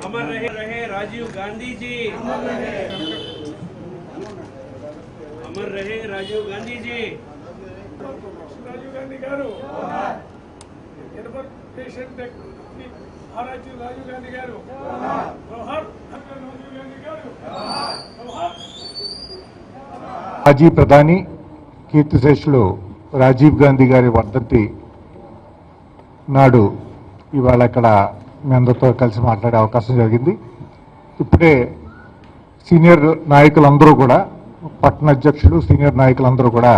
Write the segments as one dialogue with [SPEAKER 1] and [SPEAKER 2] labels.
[SPEAKER 1] अमर रहे राजीव गांधी जी, अमर रहे राजीव गांधी जी।
[SPEAKER 2] राजीव गांधी गारू patient technique Rajiv Gandhi गारू राजीव गांधी गारू
[SPEAKER 3] మాజీ ప్రధాని కీర్తిశేషులు రాజీవ్ గాంధీ గారి వర్ధంతి నాడు ఇవాళ ఇక్కడ మీ అందరితో కలిసి మాట్లాడే అవకాశం జరిగింది. ఇప్పుడే సీనియర్ నాయకులందరూ కూడా, పట్టణ అధ్యక్షులు, సీనియర్ నాయకులందరూ కూడా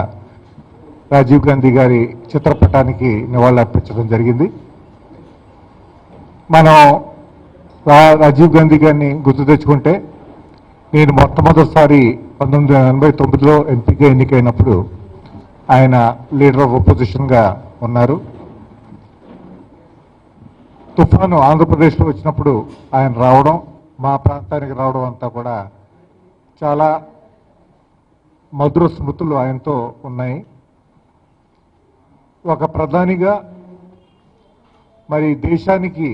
[SPEAKER 3] రాజీవ్ గాంధీ గారి చిత్రపటానికి నివాళులు అర్పించడం జరిగింది. మనం రాజీవ్ గాంధీ గారిని గుర్తు తెచ్చుకుంటే, నేను మొట్టమొదటిసారి 1989లో ఎంపీగా ఎన్నికైనప్పుడు ఆయన లీడర్ ఆఫ్ ఒపోజిషన్గా ఉన్నారు. తుఫాను ఆంధ్రప్రదేశ్లో వచ్చినప్పుడు ఆయన రావడం, మా ప్రాంతానికి రావడం అంతా కూడా చాలా మధుర స్మృతులు ఆయనతో ఉన్నాయి. ఒక ప్రధానిగా మరి దేశానికి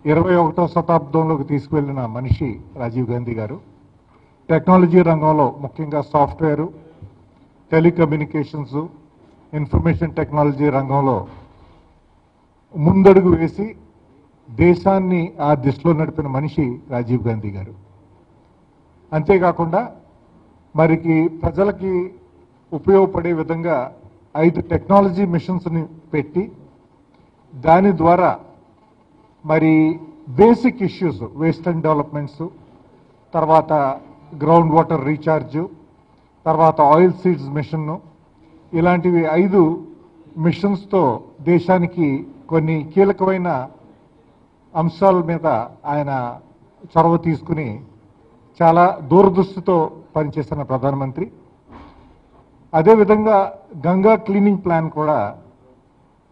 [SPEAKER 3] 21వ శతాబ్దంలోకి తీసుకువెళ్ళిన మనిషి రాజీవ్ గాంధీ గారు. టెక్నాలజీ రంగంలో ముఖ్యంగా సాఫ్ట్వేరు, టెలికమ్యూనికేషన్స్, ఇన్ఫర్మేషన్ టెక్నాలజీ రంగంలో ముందడుగు వేసి దేశాన్ని ఆ దిశలో నడిపిన మనిషి రాజీవ్ గాంధీ గారు. అంతేకాకుండా మరికి ప్రజలకి ఉపయోగపడే విధంగా 5 టెక్నాలజీ మిషన్స్ని పెట్టి దాని ద్వారా మరి basic issues, waste and developments, తర్వాత గ్రౌండ్ వాటర్ రీఛార్జ్, తర్వాత ఆయిల్ సీడ్స్ మిషన్ను, ఇలాంటివి 5 మిషన్స్తో దేశానికి కొన్ని కీలకమైన అంశాల మీద ఆయన చొరవ తీసుకుని చాలా దూరదృష్టితో పనిచేస్తున్న ప్రధానమంత్రి. అదేవిధంగా గంగా క్లీనింగ్ ప్లాన్ కూడా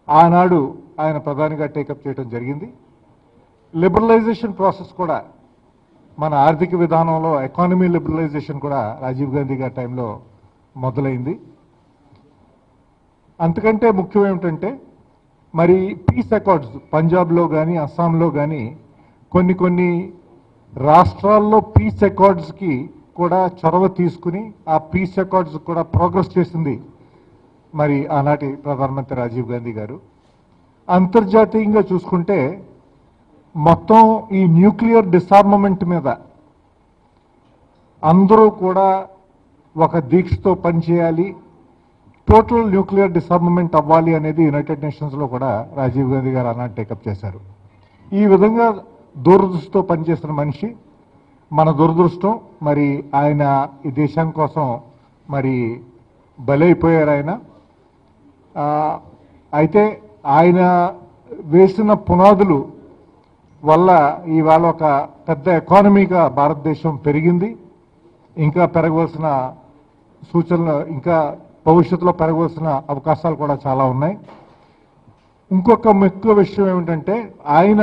[SPEAKER 3] ఆనాడు ఆయన ప్రధానిగా టేకప్ చేయడం జరిగింది. లిబరలైజేషన్ ప్రాసెస్ కూడా, మన ఆర్థిక విధానంలో ఎకానమీ లిబరలైజేషన్ కూడా రాజీవ్ గాంధీ గారి టైంలో మొదలైంది. అంతకంటే ముఖ్యం ఏమిటంటే, మరి పీస్ అకార్డ్స్ పంజాబ్లో కానీ అస్సాంలో కానీ కొన్ని రాష్ట్రాల్లో పీస్ అకార్డ్స్కి కూడా చొరవ తీసుకుని ఆ పీస్ అకార్డ్స్ కూడా ప్రోగ్రెస్ చేసింది మరి ఆనాటి ప్రధానమంత్రి రాజీవ్ గాంధీ గారు. అంతర్జాతీయంగా చూసుకుంటే మొత్తం ఈ న్యూక్లియర్ డిసార్మమెంట్ మీద అందరూ కూడా ఒక దీక్షతో పనిచేయాలి, టోటల్ న్యూక్లియర్ డిసార్మమెంట్ అవ్వాలి అనేది యునైటెడ్ నేషన్స్లో కూడా రాజీవ్ గాంధీ గారు ఆనాడు టేకప్ చేశారు. ఈ విధంగా దూరదృష్టితో పనిచేసిన మనిషి. మన దురదృష్టం మరి ఆయన ఈ దేశం కోసం మరి బలైపోయారు ఆయన. అయితే ఆయన వేసిన పునాదులు వల్ల ఇవాళ ఒక పెద్ద ఎకానమీగా భారతదేశం పెరిగింది. ఇంకా పెరగవలసిన సూచనలు, ఇంకా భవిష్యత్తులో పెరగవలసిన అవకాశాలు కూడా చాలా ఉన్నాయి. ఇంకొక ముఖ్య విషయం ఏమిటంటే, ఆయన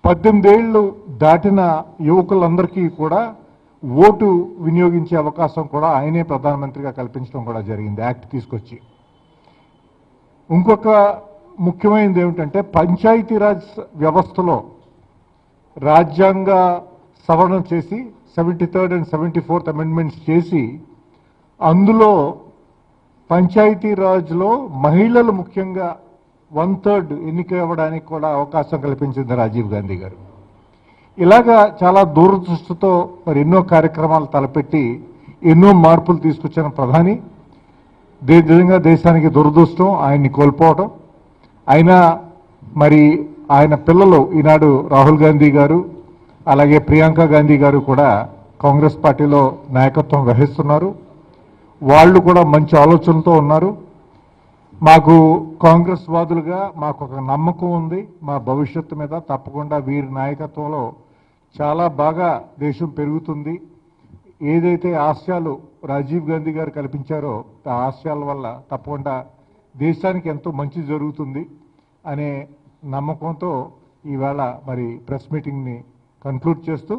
[SPEAKER 3] 18 ఏళ్ళు దాటిన యువకులందరికీ కూడా ఓటు వినియోగించే అవకాశం కూడా ఆయనే ప్రధానమంత్రిగా కల్పించడం కూడా జరిగింది, యాక్ట్ తీసుకొచ్చి. ఇంకొక ముఖ్యమైనది ఏమిటంటే, పంచాయతీరాజ్ వ్యవస్థలో రాజ్యాంగ సవరణ చేసి 73rd and 74th అమెండ్మెంట్స్ చేసి అందులో పంచాయతీరాజ్లో మహిళలు ముఖ్యంగా 1/3 ఎన్నిక అవ్వడానికి కూడా అవకాశం కల్పించింది రాజీవ్ గాంధీ గారు. ఇలాగా చాలా దూరదృష్టితో మరి ఎన్నో కార్యక్రమాలు తలపెట్టి ఎన్నో మార్పులు తీసుకొచ్చిన ప్రధాని. నిజంగా దేశానికి దురదృష్టం ఆయన్ని కోల్పోవడం. అయినా మరి ఆయన పిల్లలు ఈనాడు రాహుల్ గాంధీ గారు, అలాగే ప్రియాంక గాంధీ గారు కూడా కాంగ్రెస్ పార్టీలో నాయకత్వం వహిస్తున్నారు. వాళ్ళు కూడా మంచి ఆలోచనలతో ఉన్నారు. మాకు కాంగ్రెస్ వాదులుగా మాకు ఒక నమ్మకం ఉంది మా భవిష్యత్తు మీద. తప్పకుండా వీరి నాయకత్వంలో చాలా బాగా దేశం పెరుగుతుంది. ఏదైతే ఆశయాలు రాజీవ్ గాంధీ గారు కల్పించారో ఆ ఆశయాల వల్ల తప్పకుండా దేశానికి ఎంతో మంచి జరుగుతుంది అనే నమ్మకంతో ఈవేళ మరి ప్రెస్ మీటింగ్ని కన్క్లూడ్ చేస్తూ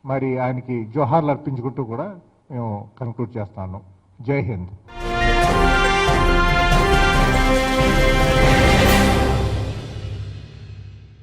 [SPEAKER 3] మరి ఆయనకి జోహార్లు అర్పించుకుంటూ కూడా మేము కన్క్లూడ్ చేస్తాను. జై హింద్.